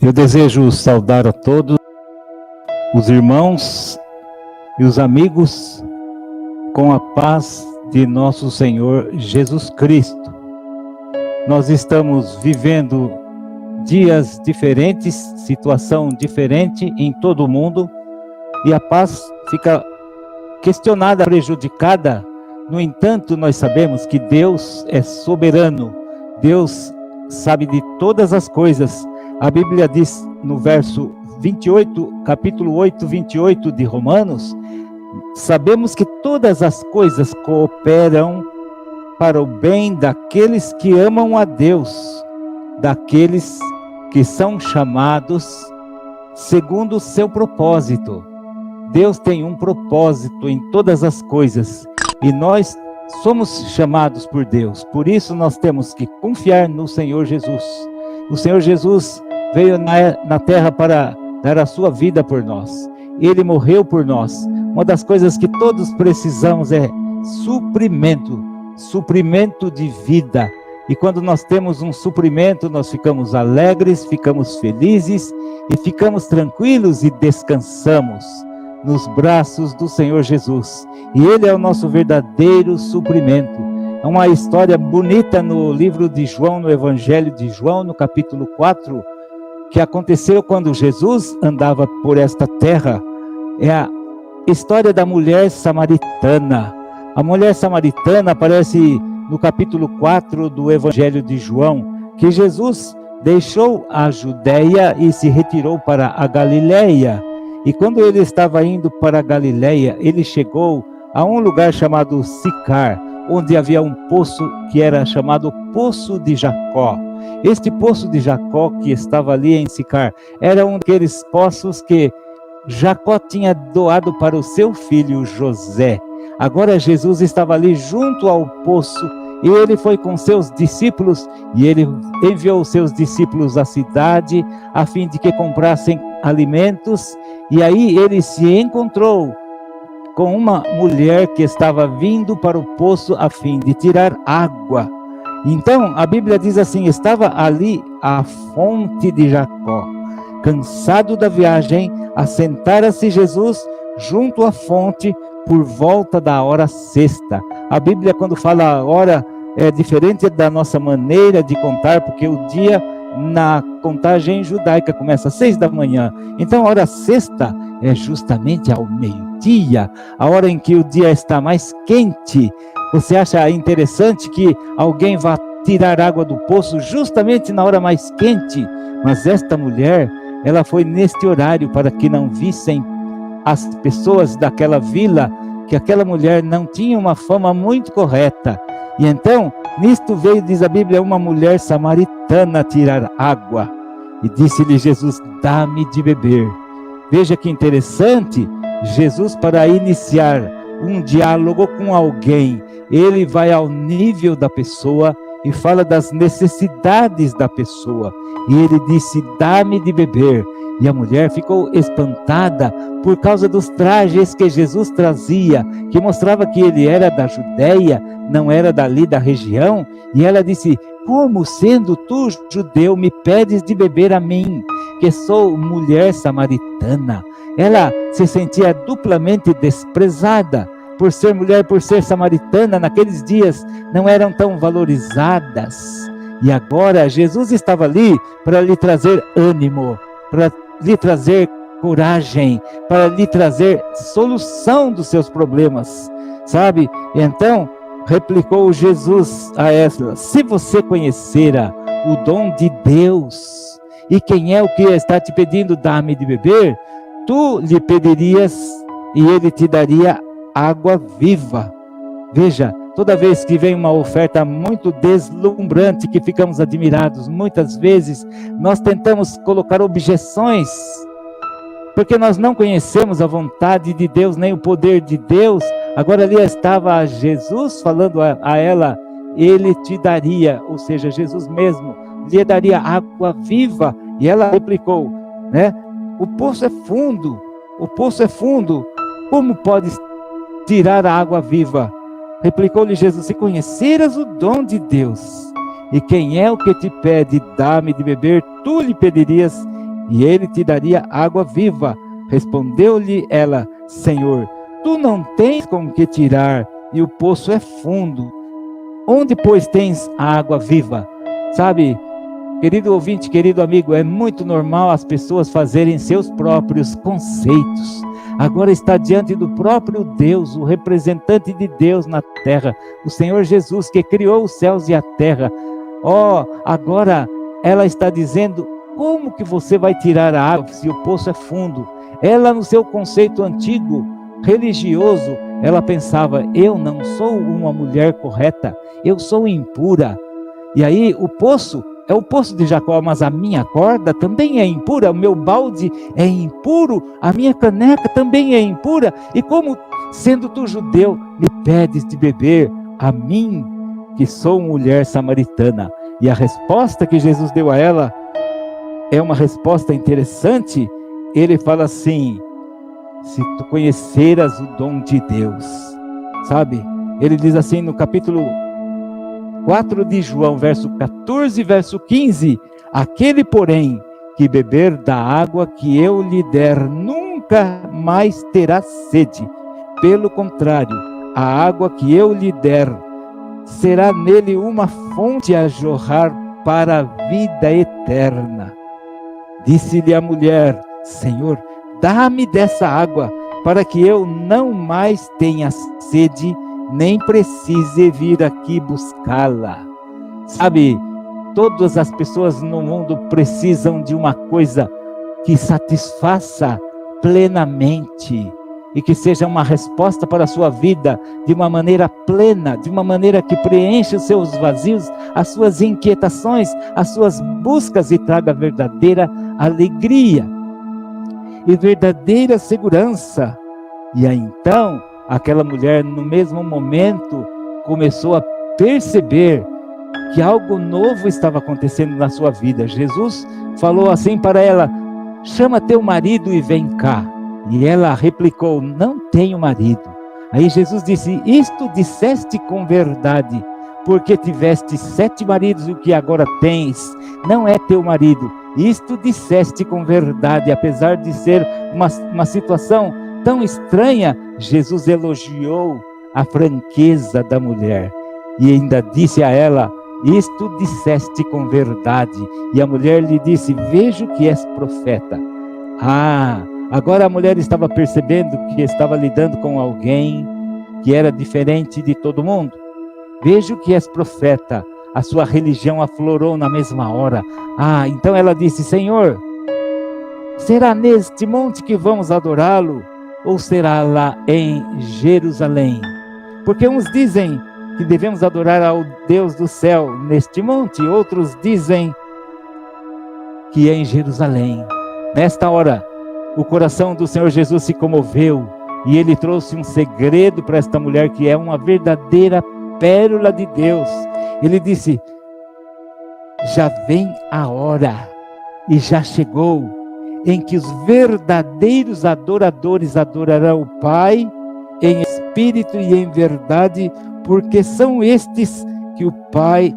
Eu desejo saudar a todos os irmãos e os amigos com a paz de nosso Senhor Jesus Cristo. Nós estamos vivendo dias diferentes, situação diferente em todo o mundo, e a paz fica questionada, prejudicada. No entanto, nós sabemos que Deus é soberano, Deus sabe de todas as coisas. A Bíblia diz no verso 28, capítulo 8, 28 de Romanos, sabemos que todas as coisas cooperam para o bem daqueles que amam a Deus, daqueles que são chamados segundo o seu propósito. Deus tem um propósito em todas as coisas e nós somos chamados por Deus. Por isso nós temos que confiar no Senhor Jesus. O Senhor Jesus veio na terra para dar a sua vida por nós. Ele morreu por nós. Uma das coisas que todos precisamos é suprimento de vida. E quando nós temos um suprimento, nós ficamos alegres, ficamos felizes e ficamos tranquilos e descansamos nos braços do Senhor Jesus. E Ele é o nosso verdadeiro suprimento. É uma história bonita no livro de João, no Evangelho de João, no capítulo 4, que aconteceu quando Jesus andava por esta terra. É a história da mulher samaritana. A mulher samaritana aparece no capítulo 4 do Evangelho de João, que Jesus deixou a Judeia e se retirou para a Galileia. E quando ele estava indo para a Galileia, ele chegou a um lugar chamado Sicar, onde havia um poço que era chamado Poço de Jacó. Este Poço de Jacó que estava ali em Sicar era um daqueles poços que Jacó tinha doado para o seu filho José. Agora Jesus estava ali junto ao poço e ele foi com seus discípulos e ele enviou os seus discípulos à cidade a fim de que comprassem alimentos. E aí ele se encontrou com uma mulher que estava vindo para o poço a fim de tirar água. Então a Bíblia diz assim: estava ali a fonte de Jacó. Cansado da viagem, assentara-se Jesus junto à fonte por volta da hora sexta. A Bíblia, quando fala a hora, é diferente da nossa maneira de contar, porque o dia na contagem judaica começa às 6 da manhã. Então a hora sexta é justamente ao meio-dia, a hora em que o dia está mais quente. Você acha interessante que alguém vá tirar água do poço justamente na hora mais quente? Mas esta mulher, ela foi neste horário para que não vissem as pessoas daquela vila que aquela mulher não tinha uma fama muito correta. E então, nisto veio, diz a Bíblia, uma mulher samaritana tirar água. E disse-lhe Jesus: dá-me de beber. Veja que interessante, Jesus, para iniciar um diálogo com alguém, ele vai ao nível da pessoa e fala das necessidades da pessoa. E ele disse: dá-me de beber. E a mulher ficou espantada por causa dos trajes que Jesus trazia, que mostrava que ele era da Judeia, não era dali da região. E ela disse: como sendo tu judeu me pedes de beber a mim, que sou mulher samaritana? Ela se sentia duplamente desprezada por ser mulher, por ser samaritana. Naqueles dias não eram tão valorizadas. E agora Jesus estava ali para lhe trazer ânimo, para lhe trazer coragem, para lhe trazer solução dos seus problemas, sabe? Então replicou Jesus a ela: se você conhecera o dom de Deus e quem é o que está te pedindo, dá-me de beber, tu lhe pedirias e ele te daria água viva. Veja, toda vez que vem uma oferta muito deslumbrante, que ficamos admirados, muitas vezes nós tentamos colocar objeções, porque nós não conhecemos a vontade de Deus, nem o poder de Deus. Agora ali estava Jesus falando a ela: ele te daria, ou seja, Jesus mesmo lhe daria água viva. E ela replicou, né? O poço é fundo, como podes tirar a água viva? Replicou-lhe Jesus: se conheceras o dom de Deus, e quem é o que te pede, dá-me de beber, tu lhe pedirias, e ele te daria água viva. Respondeu-lhe ela: Senhor, tu não tens com que tirar, e o poço é fundo. Onde, pois, tens a água viva? Sabe, querido ouvinte, querido amigo, é muito normal as pessoas fazerem seus próprios conceitos. Agora está diante do próprio Deus, o representante de Deus na terra, o Senhor Jesus, que criou os céus e a terra. Agora ela está dizendo: como que você vai tirar a água se o poço é fundo? Ela, no seu conceito antigo, religioso, ela pensava: eu não sou uma mulher correta, eu sou impura. E aí o poço é o poço de Jacó, mas a minha corda também é impura, o meu balde é impuro, a minha caneca também é impura. E como, sendo tu judeu, me pedes de beber a mim, que sou mulher samaritana? E a resposta que Jesus deu a ela é uma resposta interessante. Ele fala assim: se tu conheceras o dom de Deus, sabe? Ele diz assim no capítulo 4 de João, verso 14 e verso 15: aquele, porém, que beber da água que eu lhe der, nunca mais terá sede. Pelo contrário, a água que eu lhe der será nele uma fonte a jorrar para a vida eterna. Disse-lhe a mulher: Senhor, dá-me dessa água, para que eu não mais tenha sede, nem precise vir aqui buscá-la. Sabe, todas as pessoas no mundo precisam de uma coisa que satisfaça plenamente e que seja uma resposta para a sua vida de uma maneira plena, de uma maneira que preencha os seus vazios, as suas inquietações, as suas buscas, e traga verdadeira alegria e verdadeira segurança. E aí então, aquela mulher, no mesmo momento, começou a perceber que algo novo estava acontecendo na sua vida. Jesus falou assim para ela: chama teu marido e vem cá. E ela replicou: não tenho marido. Aí Jesus disse: isto disseste com verdade, porque tiveste 7 maridos, e o que agora tens não é teu marido. Isto disseste com verdade. Apesar de ser uma situação tão estranha, Jesus elogiou a franqueza da mulher e ainda disse a ela: isto disseste com verdade. E a mulher lhe disse: vejo que és profeta. Agora a mulher estava percebendo que estava lidando com alguém que era diferente de todo mundo. Vejo que és profeta. A sua religião aflorou na mesma hora. Então ela disse: Senhor, será neste monte que vamos adorá-lo, ou será lá em Jerusalém? Porque uns dizem que devemos adorar ao Deus do céu neste monte, outros dizem que é em Jerusalém. Nesta hora, o coração do Senhor Jesus se comoveu e ele trouxe um segredo para esta mulher, que é uma verdadeira pérola de Deus. Ele disse: já vem a hora, e já chegou, em que os verdadeiros adoradores adorarão o Pai em espírito e em verdade, porque são estes que o Pai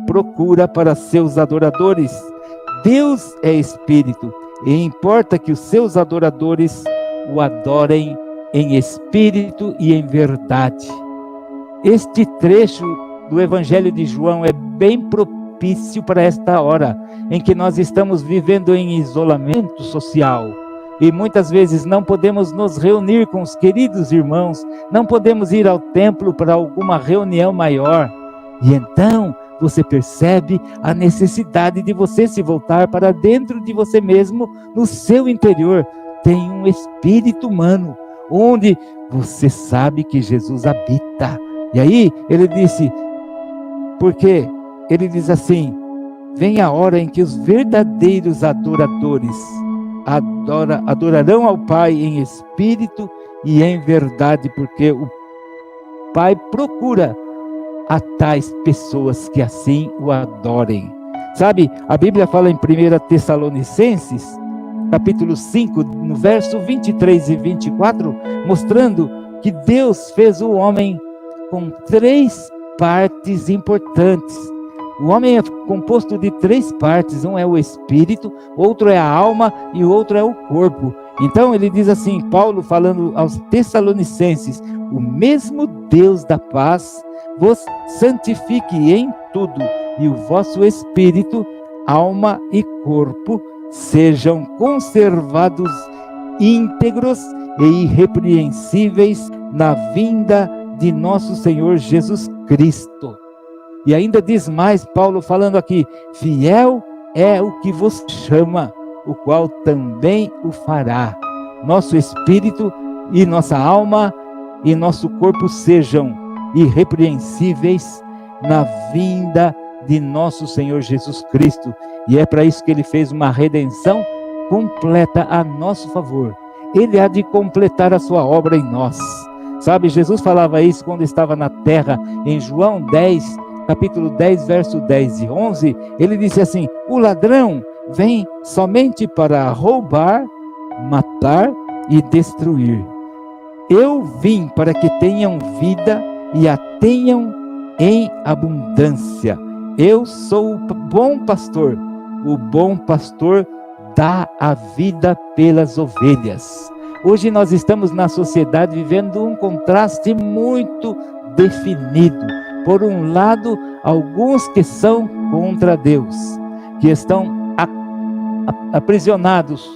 procura para seus adoradores. Deus é espírito, e importa que os seus adoradores o adorem em espírito e em verdade. Este trecho do Evangelho de João é bem propício para esta hora, em que nós estamos vivendo em isolamento social, e muitas vezes não podemos nos reunir com os queridos irmãos, não podemos ir ao templo para alguma reunião maior, e então você percebe a necessidade de você se voltar para dentro de você mesmo. No seu interior tem um espírito humano, onde você sabe que Jesus habita. E aí ele disse, porque ele diz assim: vem a hora em que os verdadeiros adoradores adorarão ao Pai em espírito e em verdade, porque o Pai procura a tais pessoas que assim o adorem. Sabe, a Bíblia fala em 1 Tessalonicenses, capítulo 5, no verso 23 e 24, mostrando que Deus fez o homem com 3 partes importantes. O homem é composto de 3 partes, um é o espírito, outro é a alma e o outro é o corpo. Então ele diz assim, Paulo falando aos Tessalonicenses: o mesmo Deus da paz vos santifique em tudo, e o vosso espírito, alma e corpo sejam conservados íntegros e irrepreensíveis na vinda de nosso Senhor Jesus Cristo. E ainda diz mais, Paulo falando aqui: fiel é o que vos chama, o qual também o fará. Nosso espírito e nossa alma e nosso corpo sejam irrepreensíveis na vinda de nosso Senhor Jesus Cristo. E é para isso que ele fez uma redenção completa a nosso favor. Ele há de completar a sua obra em nós. Sabe, Jesus falava isso quando estava na terra, em João 10, capítulo 10, verso 10 e 11, ele disse assim: o ladrão vem somente para roubar, matar e destruir. Eu vim para que tenham vida e a tenham em abundância. Eu sou o bom pastor. O bom pastor dá a vida pelas ovelhas. Hoje nós estamos na sociedade vivendo um contraste muito definido. Por um lado, alguns que são contra Deus, que estão aprisionados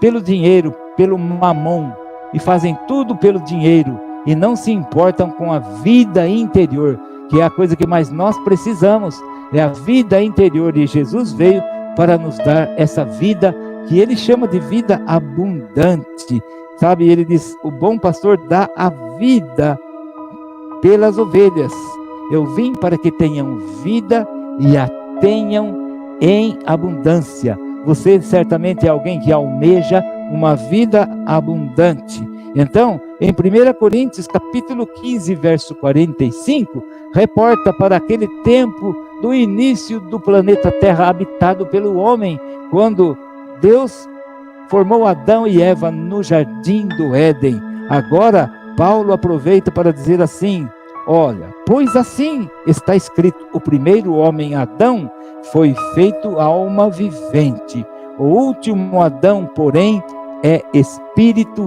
pelo dinheiro, pelo mamon, e fazem tudo pelo dinheiro, e não se importam com a vida interior, que é a coisa que mais nós precisamos, é a vida interior, e Jesus veio para nos dar essa vida, que ele chama de vida abundante, sabe? Ele diz, o bom pastor dá a vida pelas ovelhas. Eu vim para que tenham vida e a tenham em abundância. Você certamente é alguém que almeja uma vida abundante. Então, em 1 Coríntios, capítulo 15, verso 45, reporta para aquele tempo do início do planeta Terra habitado pelo homem, quando Deus formou Adão e Eva no jardim do Éden. Agora, Paulo aproveita para dizer assim: olha, pois assim está escrito, o primeiro homem, Adão, foi feito alma vivente. O último Adão, porém, é espírito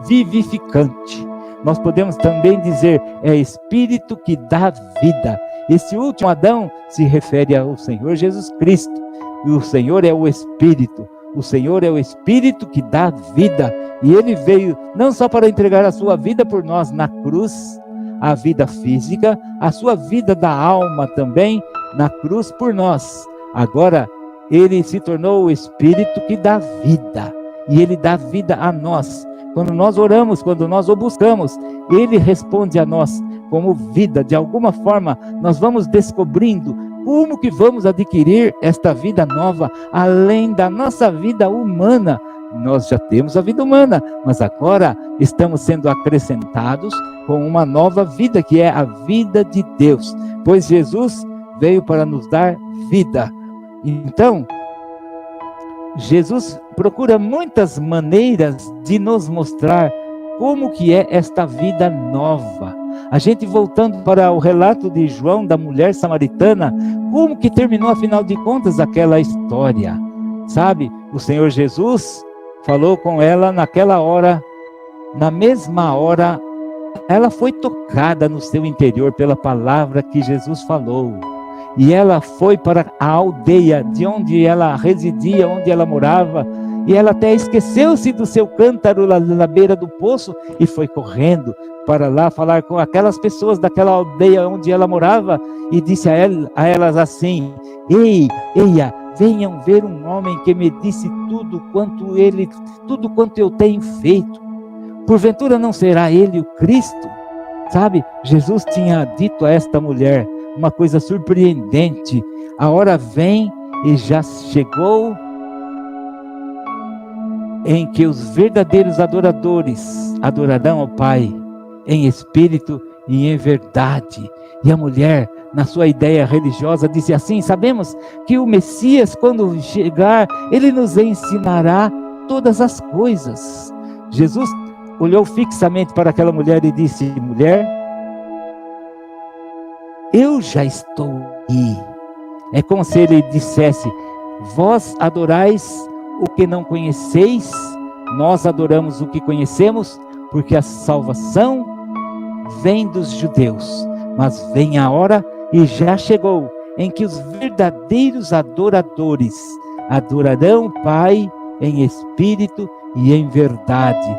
vivificante. Nós podemos também dizer, é espírito que dá vida. Esse último Adão se refere ao Senhor Jesus Cristo. E o Senhor é o Espírito. O Senhor é o Espírito que dá vida. E Ele veio não só para entregar a sua vida por nós na cruz, a vida física, a sua vida da alma também na cruz por nós. Agora, Ele se tornou o Espírito que dá vida. E Ele dá vida a nós. Quando nós oramos, quando nós o buscamos, Ele responde a nós como vida. De alguma forma, nós vamos descobrindo como que vamos adquirir esta vida nova, além da nossa vida humana. Nós já temos a vida humana, mas agora estamos sendo acrescentados com uma nova vida, que é a vida de Deus. Pois Jesus veio para nos dar vida. Então, Jesus procura muitas maneiras de nos mostrar como que é esta vida nova. A gente voltando para o relato de João, da mulher samaritana, como que terminou, afinal de contas, aquela história? Sabe, o Senhor Jesus falou com ela naquela hora, na mesma hora, ela foi tocada no seu interior pela palavra que Jesus falou. E ela foi para a aldeia de onde ela residia, onde ela morava, e ela até esqueceu-se do seu cântaro na beira do poço e foi correndo para lá falar com aquelas pessoas daquela aldeia onde ela morava e disse a elas assim: Eia, venham ver um homem que me disse tudo quanto eu tenho feito. Porventura não será ele o Cristo? Sabe, Jesus tinha dito a esta mulher uma coisa surpreendente: a hora vem e já chegou em que os verdadeiros adoradores adorarão ao Pai em espírito e em verdade. E a mulher, na sua ideia religiosa, disse assim: sabemos que o Messias, quando chegar, ele nos ensinará todas as coisas. Jesus olhou fixamente para aquela mulher e disse: mulher, eu já estou aqui. É como se ele dissesse: vós adorais o que não conheceis, nós adoramos o que conhecemos, porque a salvação vem dos judeus. Mas vem a hora, e já chegou, em que os verdadeiros adoradores adorarão o Pai em espírito e em verdade.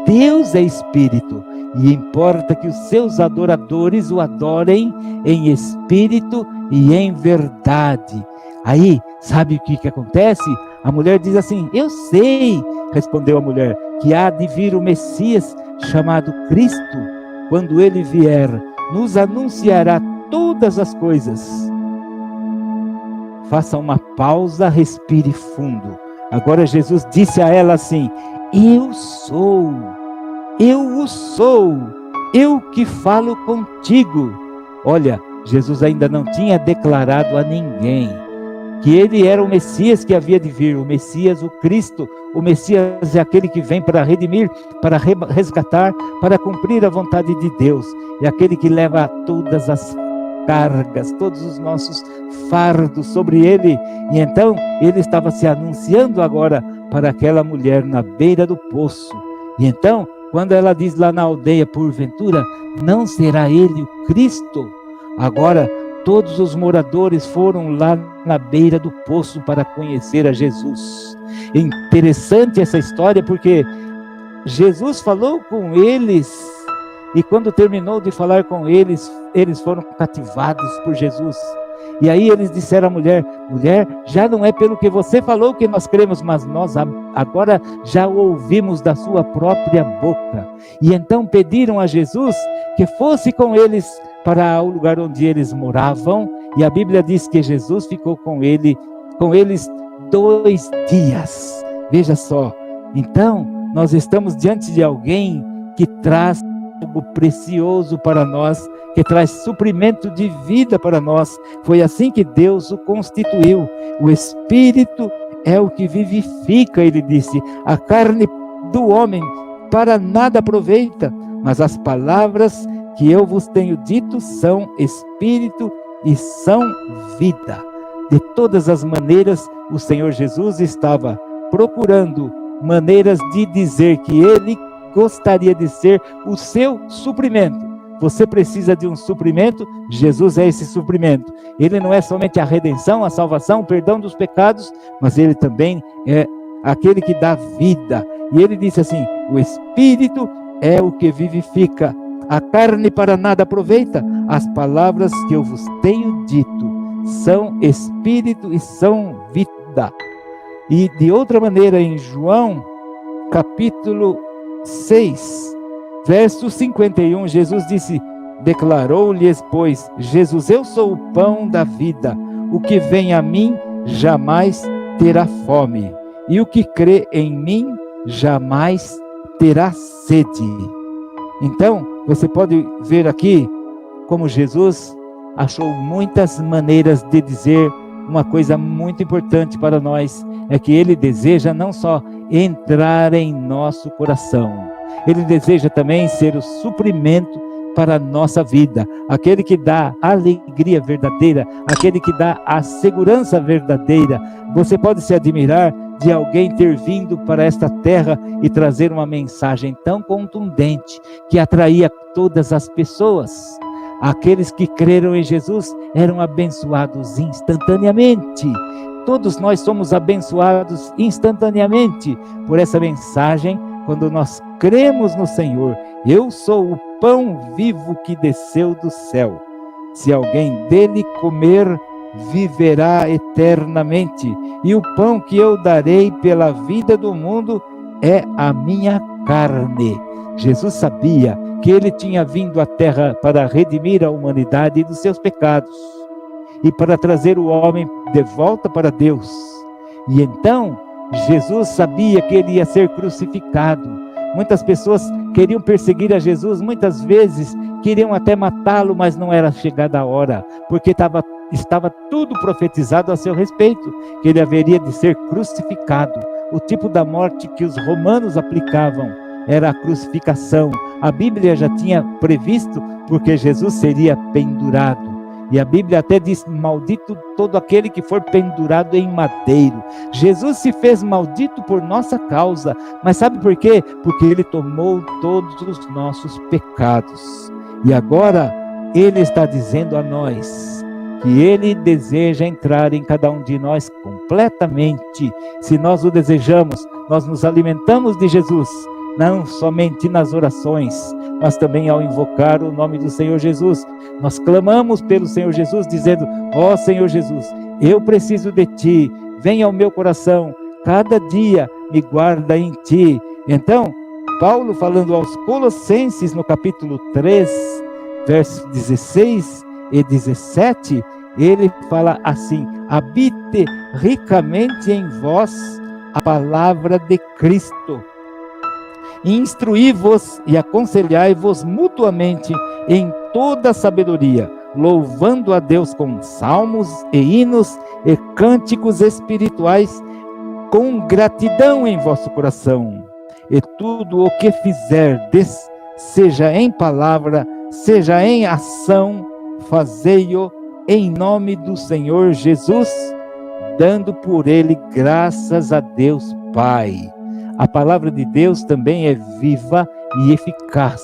Deus é espírito, e importa que os seus adoradores o adorem em espírito e em verdade. Aí, sabe o que acontece? A mulher diz assim: eu sei, respondeu a mulher, que há de vir o Messias, chamado Cristo. Quando ele vier, nos anunciará todas as coisas. Faça uma pausa, respire fundo. Agora Jesus disse a ela assim: eu sou, eu o sou, eu que falo contigo. Olha, Jesus ainda não tinha declarado a ninguém que ele era o Messias que havia de vir, o Messias, o Cristo. O Messias é aquele que vem para redimir, para resgatar, para cumprir a vontade de Deus. É aquele que leva todas as cargas, todos os nossos fardos sobre ele. E então ele estava se anunciando agora para aquela mulher na beira do poço. E então, quando ela diz lá na aldeia: porventura, não será ele o Cristo? Agora, todos os moradores foram lá na beira do poço para conhecer a Jesus. É interessante essa história, porque Jesus falou com eles, e quando terminou de falar com eles, eles foram cativados por Jesus. E aí eles disseram à mulher: mulher, já não é pelo que você falou que nós cremos, mas nós agora já o ouvimos da sua própria boca. E então pediram a Jesus que fosse com eles para o lugar onde eles moravam, e a Bíblia diz que Jesus ficou com eles 2 dias. Veja só, então nós estamos diante de alguém que traz algo precioso para nós, que traz suprimento de vida para nós. Foi assim que Deus o constituiu. O Espírito é o que vivifica, ele disse. A carne do homem para nada aproveita, mas as palavras que eu vos tenho dito são espírito e são vida. De todas as maneiras, o Senhor Jesus estava procurando maneiras de dizer que ele gostaria de ser o seu suprimento. Você precisa de um suprimento, Jesus é esse suprimento. Ele não é somente a redenção, a salvação, o perdão dos pecados, mas ele também é aquele que dá vida. E ele disse assim: o Espírito é o que vivifica, a carne para nada aproveita. As palavras que eu vos tenho dito são Espírito e são vida. E de outra maneira, em João, capítulo 6, verso 51, Jesus disse, declarou-lhes, pois, Jesus: eu sou o pão da vida, o que vem a mim jamais terá fome, e o que crê em mim jamais terá sede. Então, você pode ver aqui como Jesus achou muitas maneiras de dizer uma coisa muito importante para nós, é que ele deseja não só entrar em nosso coração, ele deseja também ser o suprimento para a nossa vida, aquele que dá a alegria verdadeira, aquele que dá a segurança verdadeira. Você pode se admirar de alguém ter vindo para esta terra e trazer uma mensagem tão contundente que atraía todas as pessoas. Aqueles que creram em Jesus eram abençoados instantaneamente. Todos nós somos abençoados instantaneamente por essa mensagem quando nós cremos no Senhor. Eu sou o pão vivo que desceu do céu. Se alguém dele comer, viverá eternamente. E o pão que eu darei pela vida do mundo é a minha carne. Jesus sabia que ele tinha vindo à terra para redimir a humanidade dos seus pecados e para trazer o homem de volta para Deus. E então, Jesus sabia que ele ia ser crucificado. Muitas pessoas queriam perseguir a Jesus, muitas vezes queriam até matá-lo, mas não era chegada a hora, porque estava tudo profetizado a seu respeito, que ele haveria de ser crucificado. O tipo da morte que os romanos aplicavam era a crucificação. A Bíblia já tinha previsto, porque Jesus seria pendurado. E a Bíblia até diz: maldito todo aquele que for pendurado em madeiro. Jesus se fez maldito por nossa causa. Mas sabe por quê? Porque Ele tomou todos os nossos pecados. E agora Ele está dizendo a nós que Ele deseja entrar em cada um de nós completamente. Se nós o desejamos, nós nos alimentamos de Jesus, não somente nas orações, mas também ao invocar o nome do Senhor Jesus. Nós clamamos pelo Senhor Jesus, dizendo: ó Senhor Jesus, eu preciso de Ti, vem ao meu coração, cada dia me guarda em Ti. Então, Paulo, falando aos Colossenses, no capítulo 3, versos 16 e 17, ele fala assim: habite ricamente em vós a palavra de Cristo, instruí-vos e aconselhai-vos mutuamente em toda sabedoria, louvando a Deus com salmos e hinos e cânticos espirituais, com gratidão em vosso coração. E tudo o que fizerdes, seja em palavra, seja em ação, fazei-o em nome do Senhor Jesus, dando por Ele graças a Deus Pai. A palavra de Deus também é viva e eficaz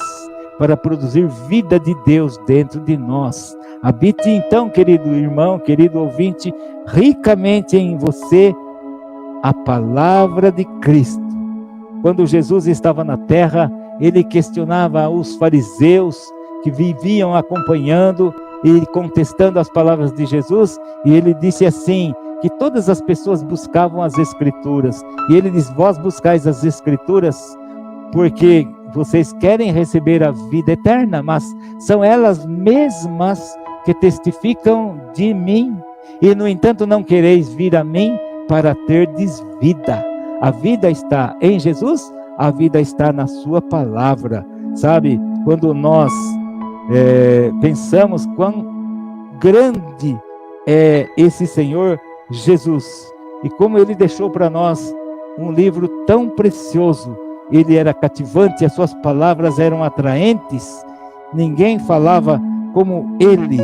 para produzir vida de Deus dentro de nós. Habite então, querido irmão, querido ouvinte, ricamente em você a palavra de Cristo. Quando Jesus estava na terra, Ele questionava os fariseus que viviam acompanhando e contestando as palavras de Jesus, e Ele disse assim, que todas as pessoas buscavam as Escrituras, e Ele diz: vós buscais as Escrituras porque vocês querem receber a vida eterna, mas são elas mesmas que testificam de mim, e no entanto não quereis vir a mim para terdes vida. A vida está em Jesus, a vida está na sua palavra. Sabe, quando nós pensamos quão grande é esse Senhor Jesus, e como Ele deixou para nós um livro tão precioso. Ele era cativante, as suas palavras eram atraentes, ninguém falava como Ele.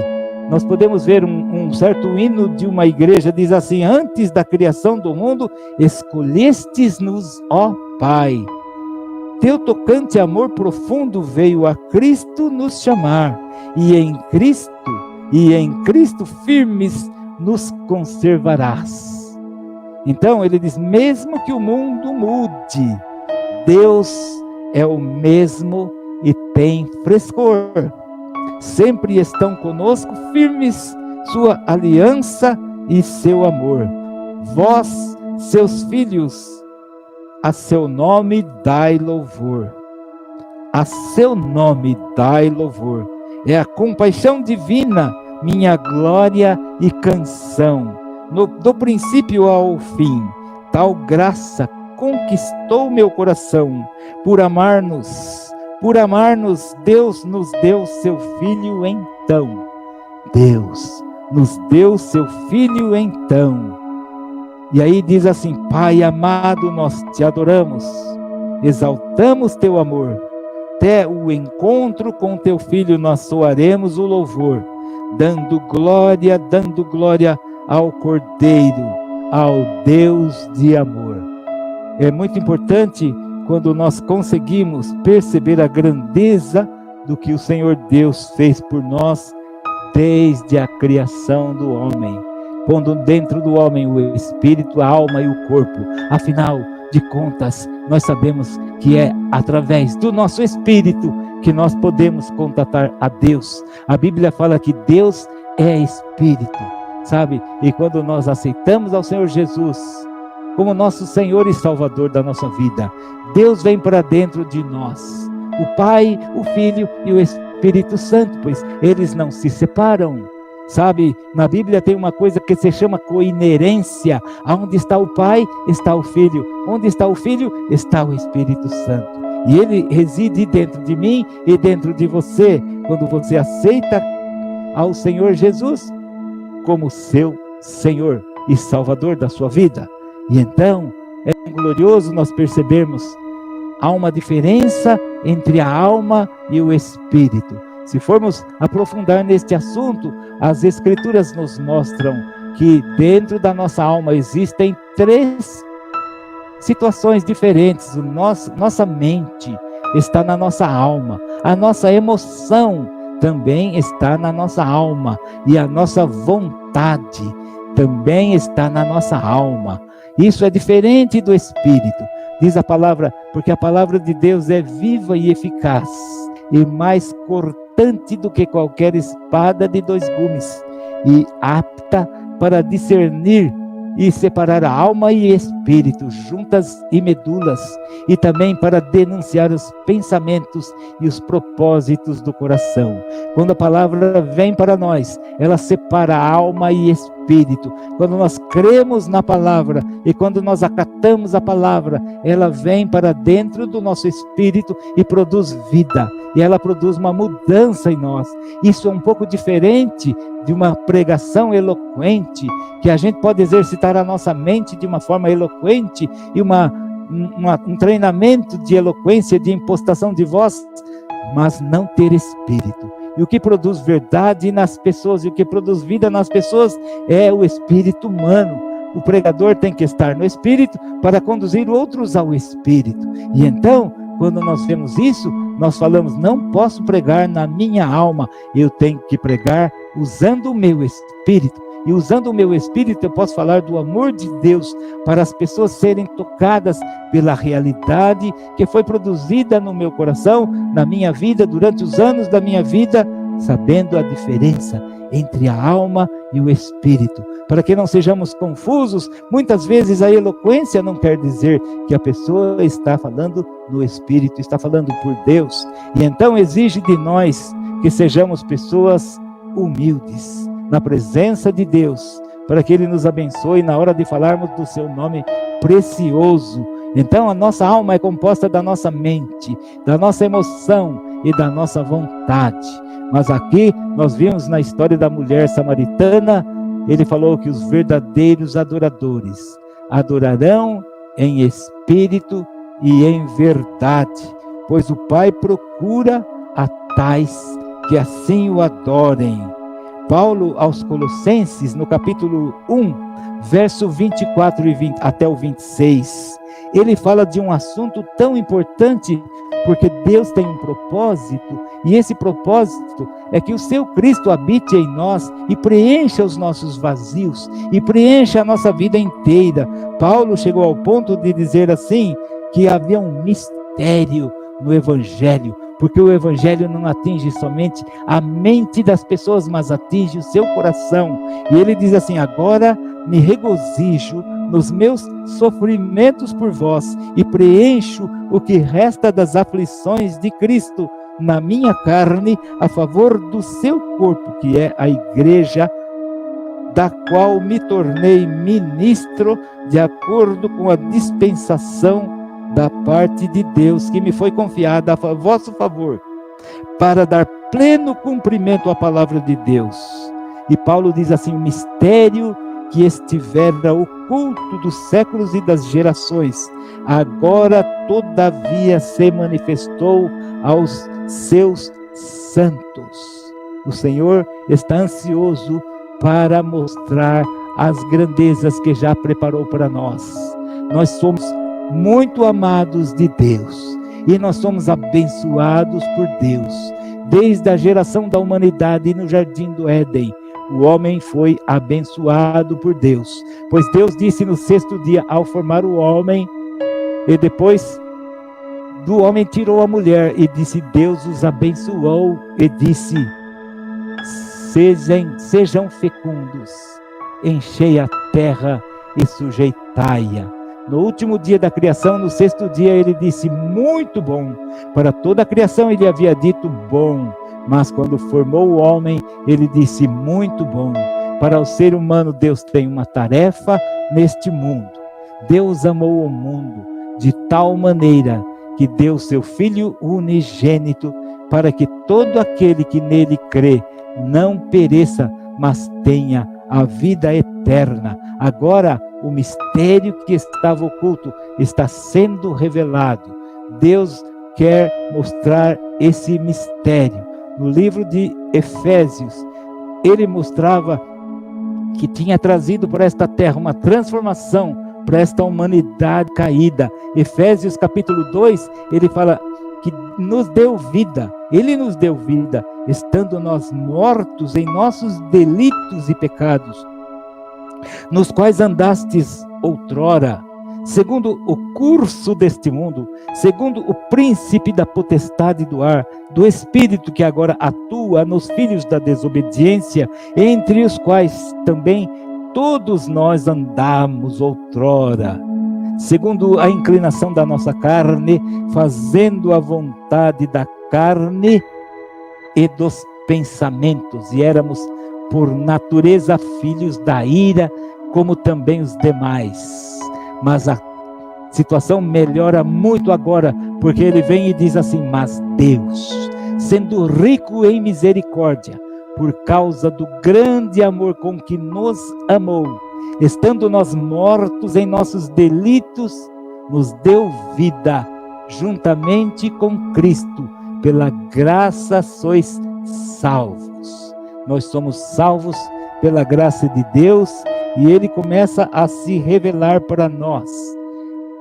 Nós podemos ver um certo hino de uma igreja, diz assim: antes da criação do mundo, escolhestes-nos, ó Pai. Teu tocante amor profundo veio a Cristo nos chamar, e em Cristo firmes nos conservarás. Então ele diz: mesmo que o mundo mude, Deus é o mesmo e tem frescor. Sempre estão conosco firmes sua aliança e seu amor. Vós, seus filhos, a seu nome dai louvor. A seu nome dai louvor. É a compaixão divina, minha glória e canção. Do princípio ao fim, tal graça conquistou meu coração. Por amar-nos, Deus nos deu seu Filho então. Deus nos deu seu Filho então. E aí diz assim: Pai amado, nós te adoramos, exaltamos teu amor. Até o encontro com teu Filho nós soaremos o louvor, dando glória ao Cordeiro, ao Deus de amor. É muito importante quando nós conseguimos perceber a grandeza do que o Senhor Deus fez por nós desde a criação do homem, pondo dentro do homem o espírito, a alma e o corpo. Afinal de contas, nós sabemos que é através do nosso espírito que nós podemos contatar a Deus. A Bíblia fala que Deus é espírito, sabe? E quando nós aceitamos ao Senhor Jesus como nosso Senhor e Salvador da nossa vida, Deus vem para dentro de nós, o Pai, o Filho e o Espírito Santo, pois eles não se separam. Sabe, na Bíblia tem uma coisa que se chama coinerência. Onde está o Pai, está o Filho. Onde está o Filho, está o Espírito Santo. E Ele reside dentro de mim e dentro de você, quando você aceita ao Senhor Jesus como seu Senhor e Salvador da sua vida. E então, é glorioso nós percebermos há uma diferença entre a alma e o espírito. Se formos aprofundar neste assunto, as Escrituras nos mostram que dentro da nossa alma existem 3 situações diferentes. Nossa mente está na nossa alma, a nossa emoção também está na nossa alma, e a nossa vontade também está na nossa alma. Isso é diferente do Espírito. Diz a palavra, porque a palavra de Deus é viva e eficaz, e mais cortante do que qualquer espada de 2 gumes, e apta para discernir e separar a alma e espírito, juntas e medulas, e também para denunciar os pensamentos e os propósitos do coração. Quando a palavra vem para nós, ela separa a alma e espírito. Quando nós cremos na palavra e quando nós acatamos a palavra, ela vem para dentro do nosso espírito e produz vida, e ela produz uma mudança em nós. Isso é um pouco diferente de uma pregação eloquente, que a gente pode exercitar a nossa mente de uma forma eloquente, e um treinamento de eloquência, de impostação de voz, mas não ter espírito. E o que produz verdade nas pessoas, e o que produz vida nas pessoas, é o espírito humano. O pregador tem que estar no espírito para conduzir outros ao espírito. E então, quando nós vemos isso, nós falamos: não posso pregar na minha alma, eu tenho que pregar usando o meu espírito. E usando o meu espírito, eu posso falar do amor de Deus para as pessoas serem tocadas pela realidade que foi produzida no meu coração, na minha vida, durante os anos da minha vida, sabendo a diferença entre a alma e o espírito. Para que não sejamos confusos, muitas vezes a eloquência não quer dizer que a pessoa está falando no espírito, está falando por Deus. E então exige de nós que sejamos pessoas humildes na presença de Deus, para que Ele nos abençoe na hora de falarmos do seu nome precioso. Então a nossa alma é composta da nossa mente, da nossa emoção e da nossa vontade. Mas aqui nós vimos na história da mulher samaritana, ele falou que os verdadeiros adoradores adorarão em espírito e em verdade, pois o Pai procura a tais que assim o adorem. Paulo aos Colossenses, no capítulo 1, verso 24 e 20, até o 26, ele fala de um assunto tão importante, porque Deus tem um propósito, e esse propósito é que o seu Cristo habite em nós e preencha os nossos vazios, e preencha a nossa vida inteira. Paulo chegou ao ponto de dizer assim, que havia um mistério no Evangelho, porque o Evangelho não atinge somente a mente das pessoas, mas atinge o seu coração. E ele diz assim: agora me regozijo nos meus sofrimentos por vós, e preencho o que resta das aflições de Cristo na minha carne, a favor do seu corpo, que é a igreja, da qual me tornei ministro, de acordo com a dispensação da parte de Deus, que me foi confiada a vosso favor, para dar pleno cumprimento à palavra de Deus. E Paulo diz assim: o mistério que estivera oculto dos séculos e das gerações, agora todavia se manifestou aos seus santos. O Senhor está ansioso para mostrar as grandezas que já preparou para nós. Nós somos muito amados de Deus, e nós somos abençoados por Deus. Desde a geração da humanidade no jardim do Éden, o homem foi abençoado por Deus, pois Deus disse no 6º dia, ao formar o homem, e depois do homem tirou a mulher, e disse: Deus os abençoou, e disse: sejam fecundos, enchei a terra e sujeitai-a. No último dia da criação, no 6º dia, ele disse: muito bom. Para toda a criação ele havia dito bom, mas quando formou o homem, ele disse muito bom. Para o ser humano, Deus tem uma tarefa neste mundo. Deus amou o mundo de tal maneira que deu seu Filho unigênito, para que todo aquele que nele crê não pereça, mas tenha a vida eterna. Agora, o mistério que estava oculto está sendo revelado. Deus quer mostrar esse mistério. no livro de Efésios, ele mostrava que tinha trazido para esta terra uma transformação para esta humanidade caída. Efésios capítulo 2, ele fala que nos deu vida, ele nos deu vida, estando nós mortos em nossos delitos e pecados, nos quais andastes outrora, segundo o curso deste mundo, segundo o príncipe da potestade do ar, do espírito que agora atua nos filhos da desobediência, entre os quais também todos nós andamos outrora, segundo a inclinação da nossa carne, fazendo a vontade da carne e dos pensamentos, e éramos por natureza filhos da ira, como também os demais. Mas a situação melhora muito agora, porque ele vem e diz assim: mas Deus, sendo rico em misericórdia, por causa do grande amor com que nos amou, estando nós mortos em nossos delitos, nos deu vida juntamente com Cristo, pela graça sois salvos. Nós somos salvos pela graça de Deus, e ele começa a se revelar para nós.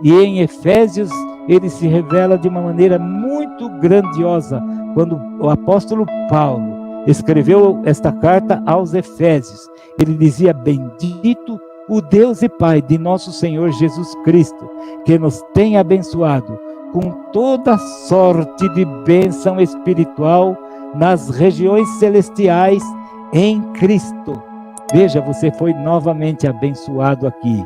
E em Efésios, ele se revela de uma maneira muito grandiosa, quando o apóstolo Paulo escreveu esta carta aos Efésios. Ele dizia: bendito o Deus e Pai de nosso Senhor Jesus Cristo, que nos tem abençoado com toda sorte de bênção espiritual nas regiões celestiais em Cristo. Veja, você foi novamente abençoado aqui,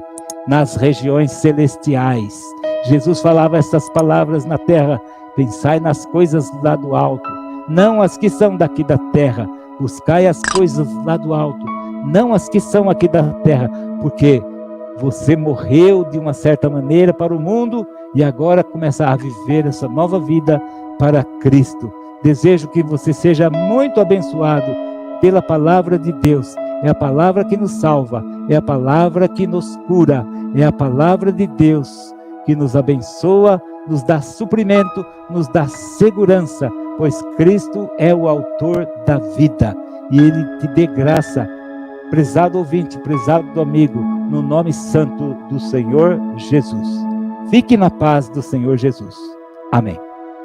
nas regiões celestiais. Jesus falava essas palavras na terra: pensai nas coisas lá do alto, não as que são daqui da terra. Buscai as coisas lá do alto, não as que são aqui da terra, porque você morreu de uma certa maneira para o mundo e agora começa a viver essa nova vida para Cristo. Desejo que você seja muito abençoado pela palavra de Deus. É a palavra que nos salva, é a palavra que nos cura, é a palavra de Deus que nos abençoa, nos dá suprimento, nos dá segurança, pois Cristo é o autor da vida, e Ele te dê graça, prezado ouvinte, prezado amigo, no nome santo do Senhor Jesus. Fique na paz do Senhor Jesus. Amém.